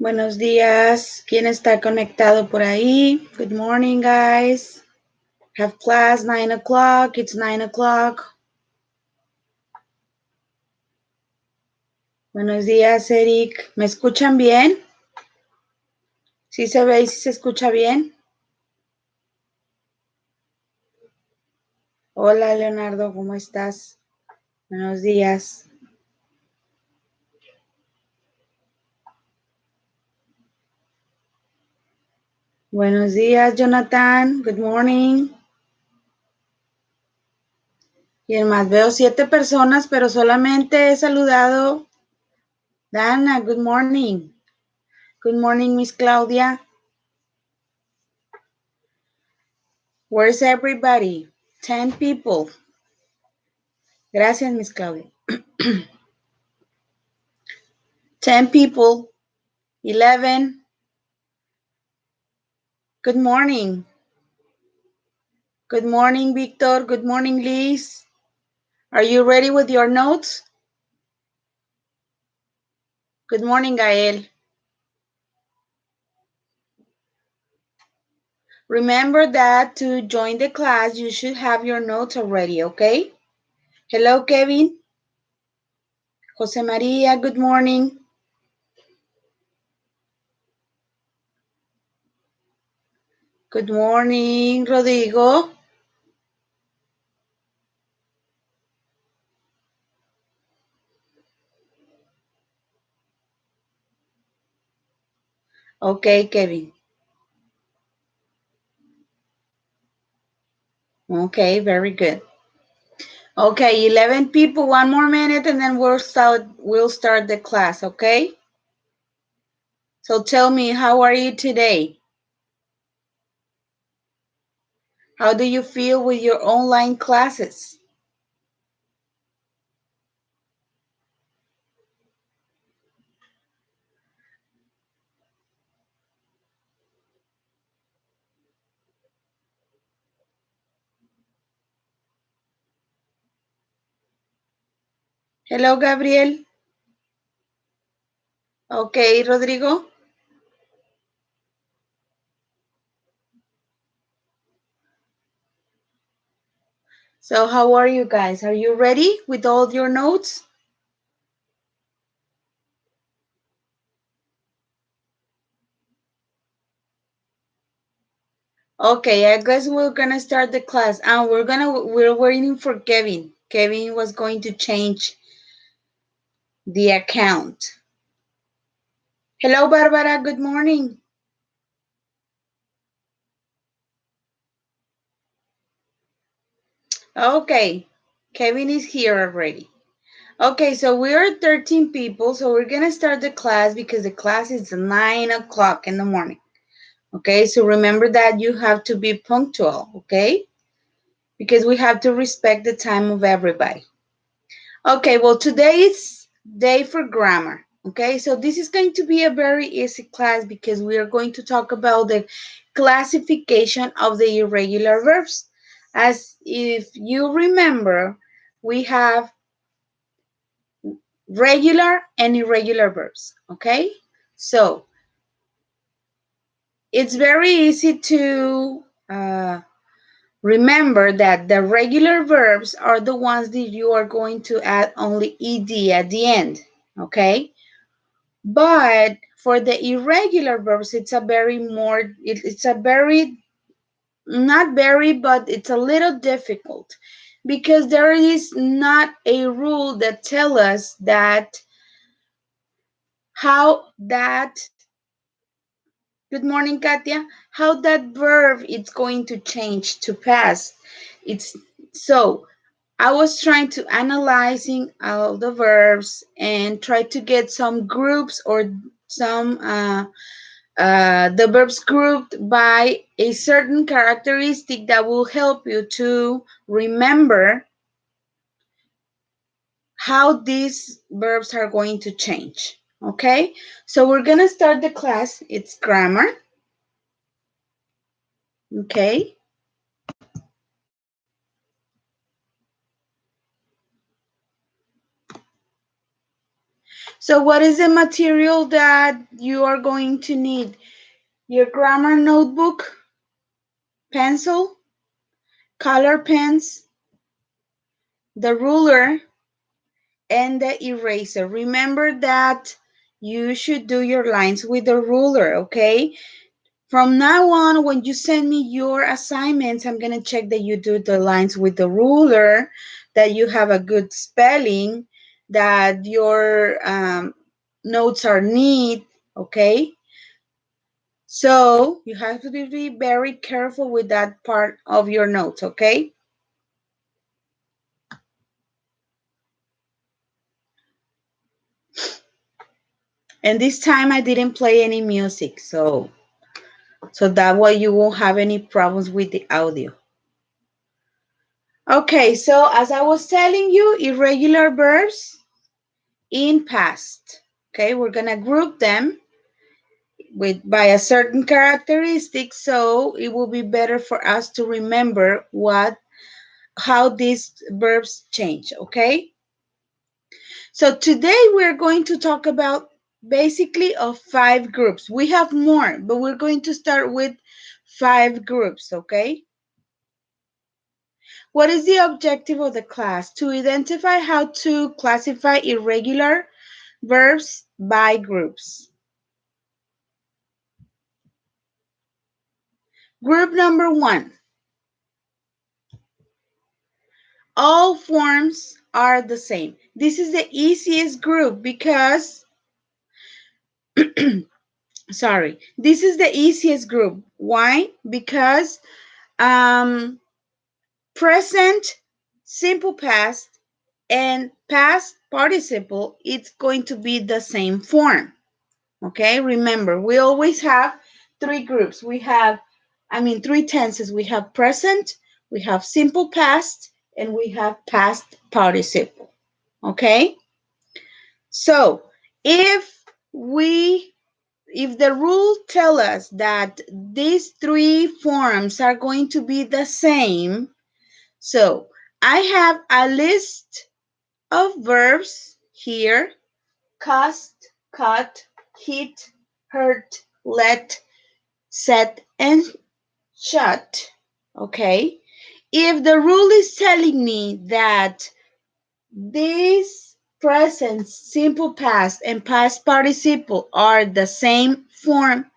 Buenos días. ¿Quién está conectado por ahí? Good morning, guys. Have class 9 o'clock. It's 9 o'clock. Buenos días, Eric. ¿Me escuchan bien? ¿Sí se ve y sí se escucha bien? Hola, Leonardo. ¿Cómo estás? Buenos días. Buenos días, Jonathan. Good morning. Y además veo 7 personas, pero solamente he saludado. Dana, good morning. Good morning, Miss Claudia. Where's everybody? 10 people. Gracias, Miss Claudia. 10 people. 11. Good morning. Good morning, Victor. Good morning, Liz. Are you ready with your notes? Good morning, Gael. Remember that to join the class, you should have your notes already, okay? Hello, Kevin. Jose Maria, good morning. Good morning, Rodrigo. Okay, Kevin. Okay, very good. Okay, 11 people, one more minute, and then we'll start the class, okay? So tell me, how are you today? How do you feel with your online classes? Hello, Gabriel. Okay, Rodrigo. So how are you guys? Are you ready with all your notes? Okay, I guess we're gonna start the class. And we're waiting for Kevin. Kevin was going to change the account. Hello, Barbara. Good morning. Okay, Kevin is here already. Okay, so we are 13 people, so we're gonna start the class because the class is 9 o'clock in the morning. Okay, so remember that you have to be punctual, okay? Because we have to respect the time of everybody. Okay, well, today is day for grammar. Okay, so this is going to be a very easy class because we are going to talk about the classification of the irregular verbs. As if you remember, we have regular and irregular verbs. Okay, so it's very easy to remember that the regular verbs are the ones that you are going to add only ed at the end, okay? But for the irregular verbs, it's a very, not very, but it's a little difficult because there is not a rule that tells us that how that, good morning, Katia, how that verb is going to change to past. It's so I was trying to analyzing all the verbs and try to get some groups or some the verbs grouped by a certain characteristic that will help you to remember how these verbs are going to change. Okay, so we're gonna start the class. It's grammar. Okay. So what is the material that you are going to need? Your grammar notebook, pencil, color pens, the ruler, and the eraser. Remember that you should do your lines with the ruler, okay? From now on, when you send me your assignments, I'm going to check that you do the lines with the ruler, that you have a good spelling, that your notes are neat, okay? So you have to be very careful with that part of your notes, okay? And this time I didn't play any music, so that way you won't have any problems with the audio. Okay, so as I was telling you, irregular verbs in past. Okay, we're gonna group them by a certain characteristic, so it will be better for us to remember how these verbs change. Okay, so today we're going to talk about basically of 5 groups. We have more, but we're going to start with 5 groups. Okay. What is the objective of the class? To identify how to classify irregular verbs by groups. Group number 1. All forms are the same. This is the easiest group because, sorry, this is the easiest group. Why? Because present, simple past, and past participle, it's going to be the same form. Okay, remember, we always have 3 groups. We have, 3 tenses. We have present, we have simple past, and we have past participle. Okay, so if the rule tell us that these 3 forms are going to be the same, so I have a list of verbs here: cast, cut, hit, hurt, let, set, and shut. Okay. If the rule is telling me that these present, simple past, and past participle are the same form,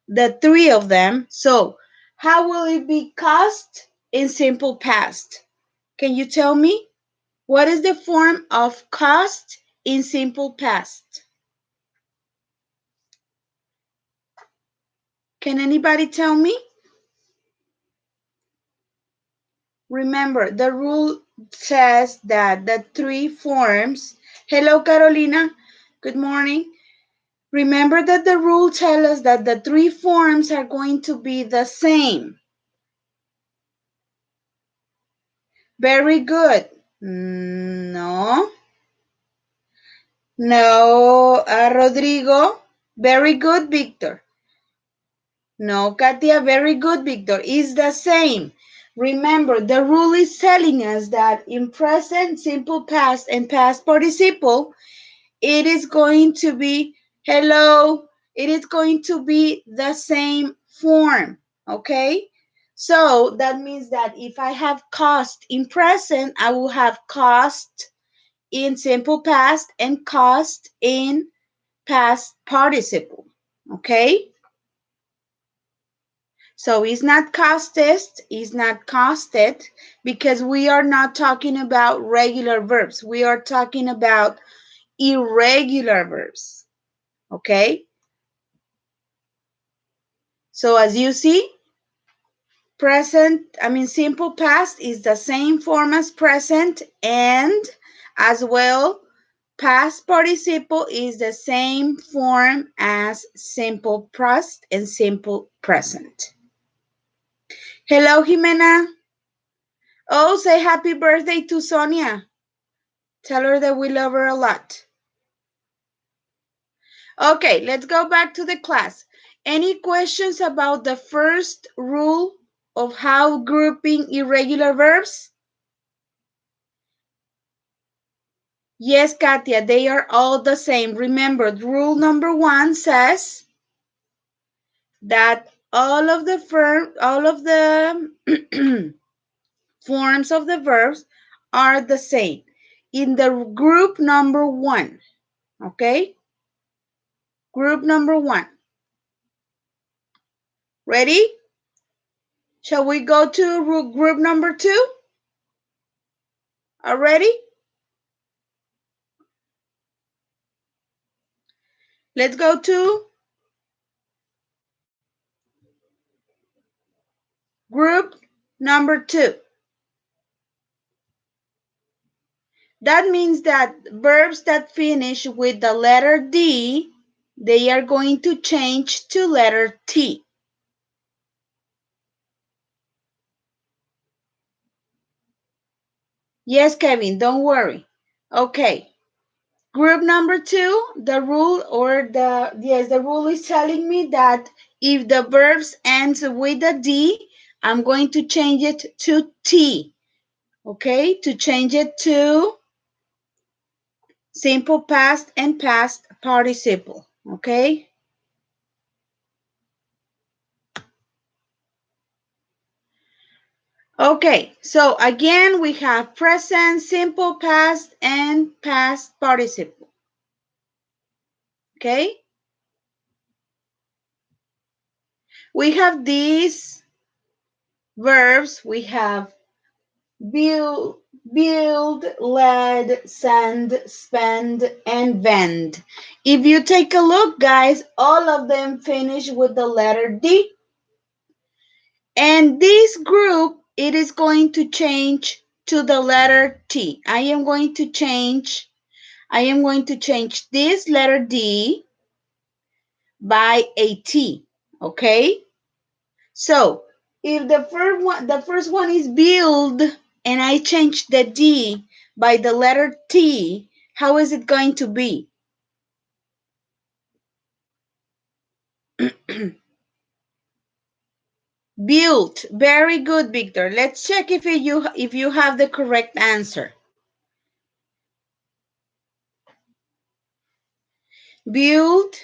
the 3 of them, so how will it be cast in simple past? Can you tell me? What is the form of cast in simple past? Can anybody tell me? Remember, the rule says that the 3 forms. Hello, Carolina. Good morning. Remember that the rule tells us that the 3 forms are going to be the same. Very good. No. No, Rodrigo. Very good, Victor. No, Katia. Very good, Victor. It's the same. Remember, the rule is telling us that in present, simple past, and past participle, it is going to be, hello, it is going to be the same form, okay? So that means that if I have cost in present, I will have cost in simple past and cost in past participle, okay? So it's not costed, it's not costed, because we are not talking about regular verbs. We are talking about irregular verbs, okay? So as you see, simple past is the same form as present, and as well, past participle is the same form as simple past and simple present. Hello, Jimena. Oh, say happy birthday to Sonia. Tell her that we love her a lot. Okay, let's go back to the class. Any questions about the first rule of how grouping irregular verbs? Yes, Katia, they are all the same. Remember, rule number 1 says that all of the forms of the verbs are the same in the group number 1. Okay? Group number 1. Ready? Shall we go to group number 2? Already? Let's go to group number 2. That means that verbs that finish with the letter D, they are going to change to letter T. Yes, Kevin, don't worry. Okay. Group number 2, the rule is telling me that if the verbs ends with a D, I'm going to change it to T. Okay, to change it to simple past and past participle. Okay. Okay, so again, we have present, simple past, and past participle. Okay? We have these verbs. We have build, led, send, spend, and vend. If you take a look, guys, all of them finish with the letter D. And this group, it is going to change to the letter T. I am going to change this letter D by a T, okay? So if the first one is build, and I change the D by the letter T, how is it going to be? Built. Very good, Victor. Let's check if you have the correct answer. Build.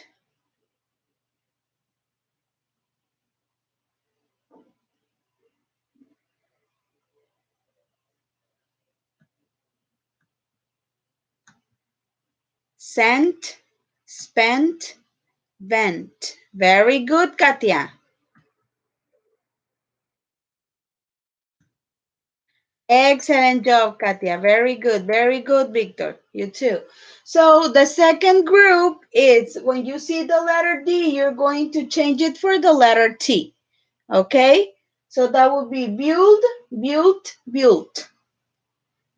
Sent. Spent. Vent. Very good, Katia. Excellent job, Katia. Very good. Very good, Victor. You too. So the second group is when you see the letter D, you're going to change it for the letter T. Okay? So that would be build, built, built.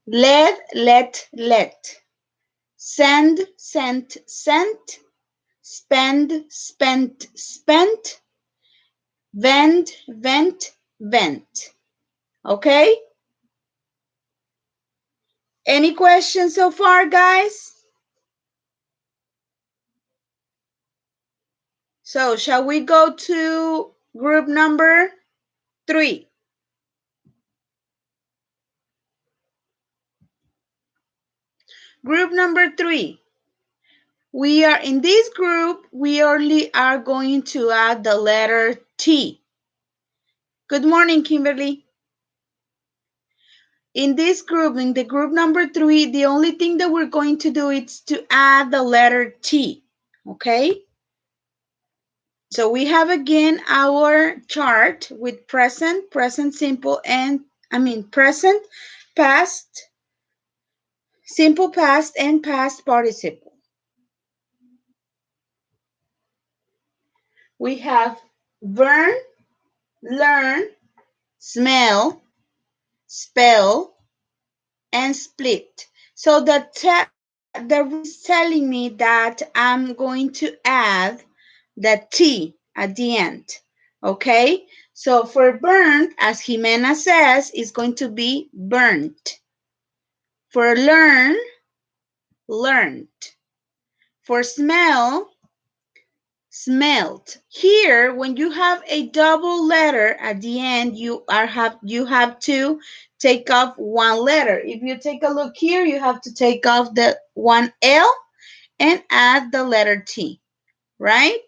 Led, let. Send, sent, sent. Spend, spent, spent. Vend, vent, vent. Okay? Any questions so far, guys? So shall we go to group number 3? Group number 3. We are in this group, we only are going to add the letter T. Good morning, Kimberly. In this group, in the group number 3, the only thing that we're going to do is to add the letter T. Okay? So we have again our chart with present, present simple, and present, past, simple past, and past participle. We have burn, learn, smell, spell, and split. So the rule is telling me that I'm going to add the T at the end. Okay? So for burnt, as Jimena says, is going to be burnt. For learn, learned. For smell, smelt. Here, when you have a double letter at the end, you have to take off one letter. If you take a look here, you have to take off the one L and add the letter T, right?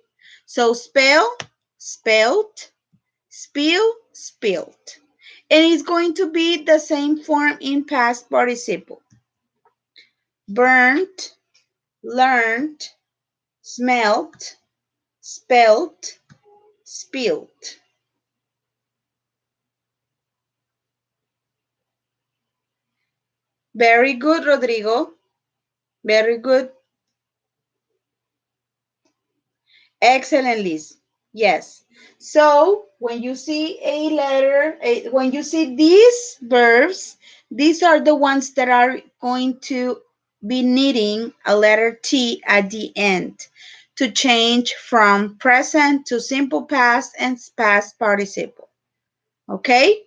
So spell, spelt, spill, spilt. And it's going to be the same form in past participle. Burnt, learned, smelt, spelt, spilled. Very good, Rodrigo. Very good. Excellent, Liz. Yes. So when you see a letter, when you see these verbs, these are the ones that are going to be needing a letter T at the end to change from present to simple past and past participle. Okay?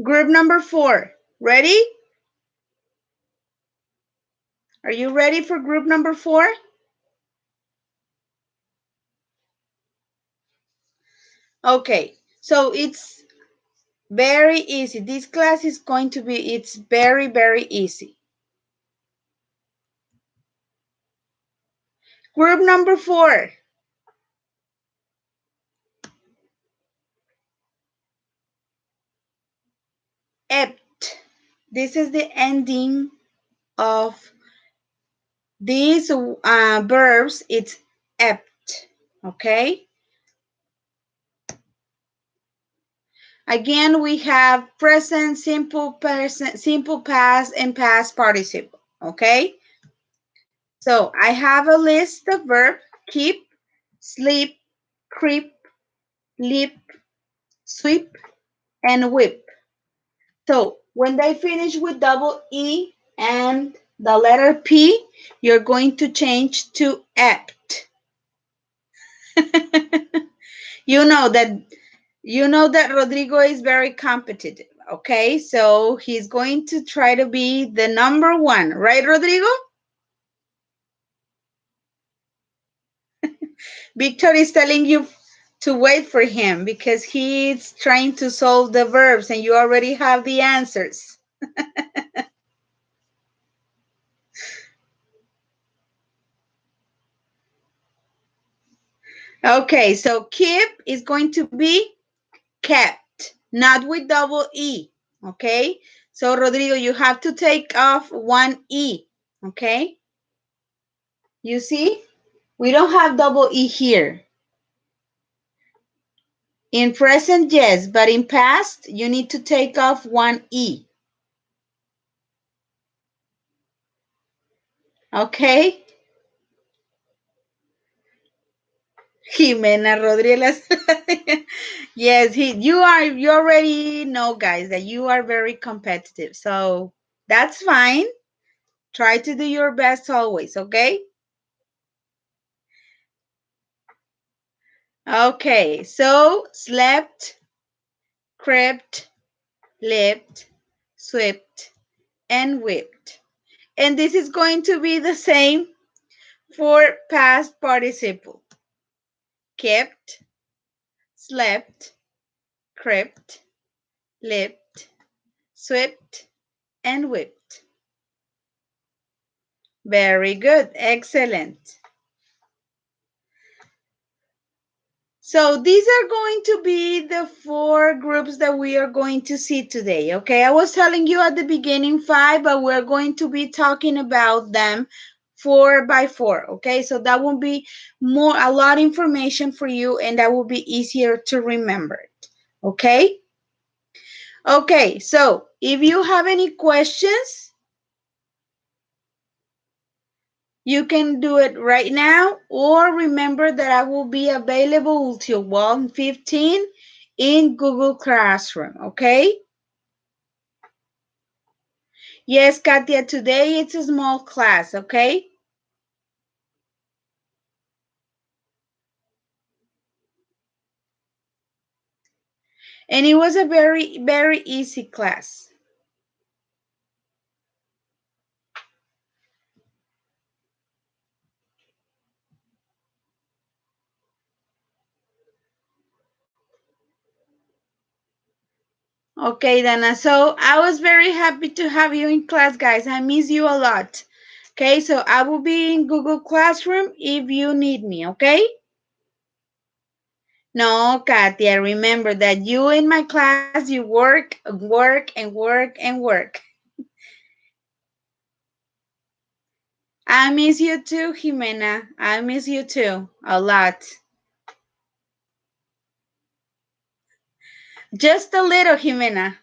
Group number 4. Ready? Are you ready for group number 4? Okay. So it's very easy. This class is going to be, it's very, very easy. Group number 4. Ept. This is the ending of these verbs. It's ept. Okay. Again, we have present, simple past, and past participle. Okay. So I have a list of verbs: keep, sleep, creep, leap, sweep, and whip. So when they finish with double E and the letter P, you're going to change to apt. you know that Rodrigo is very competitive. Okay, so he's going to try to be the number one, right, Rodrigo? Victor is telling you to wait for him because he's trying to solve the verbs and you already have the answers. Okay, so keep is going to be kept, not with double E, okay? So, Rodrigo, you have to take off one E, okay? You see? We don't have double E here. In present, yes, but in past, you need to take off one E. Okay? Jimena Rodríguez. Yes, you already know, guys, that you are very competitive. So that's fine. Try to do your best always, okay? Okay, so slept, crept, leapt, swept, and whipped. And this is going to be the same for past participle. Kept, slept, crept, leapt, swept, and whipped. Very good. Excellent. So these are going to be the 4 groups that we are going to see today, okay? I was telling you at the beginning 5, but we're going to be talking about them 4 by 4, okay? So that will be a lot of information for you, and that will be easier to remember it, okay? Okay, so if you have any questions, you can do it right now, or remember that I will be available till 1:15 in Google Classroom, okay? Yes, Katia, today it's a small class, okay? And it was a very, very easy class. Okay, Dana. So I was very happy to have you in class, guys. I miss you a lot. Okay, so I will be in Google Classroom if you need me, okay? No, Katia, remember that you in my class, you work, work, and work, and work. I miss you too, Jimena. I miss you too, a lot. Just a little, Jimena.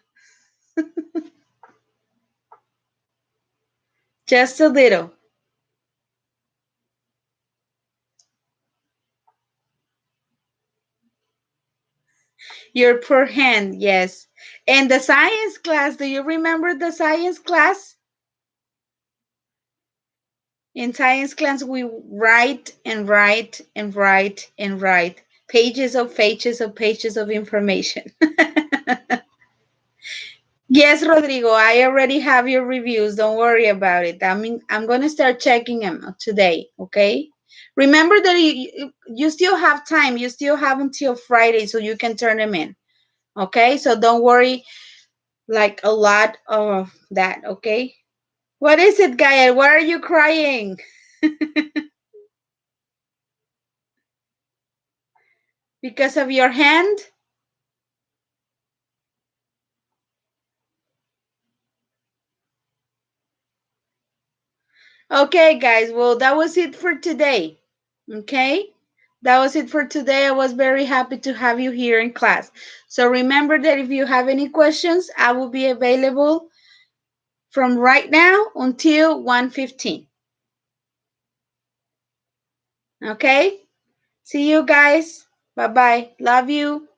Just a little. Your poor hand, yes. And the science class, do you remember the science class? In science class, we write and write and write and write pages of pages of pages of information. Yes, Rodrigo, I already have your reviews. Don't worry about it. I'm going to start checking them today, okay? Remember that you still have time. You still have until Friday so you can turn them in, okay? So don't worry like a lot of that, okay? What is it, Gaia? Why are you crying? Because of your hand? Okay, guys. Well, that was it for today. Okay? That was it for today. I was very happy to have you here in class. So remember that if you have any questions, I will be available from right now until 1:15. Okay? See you guys. Bye-bye. Love you.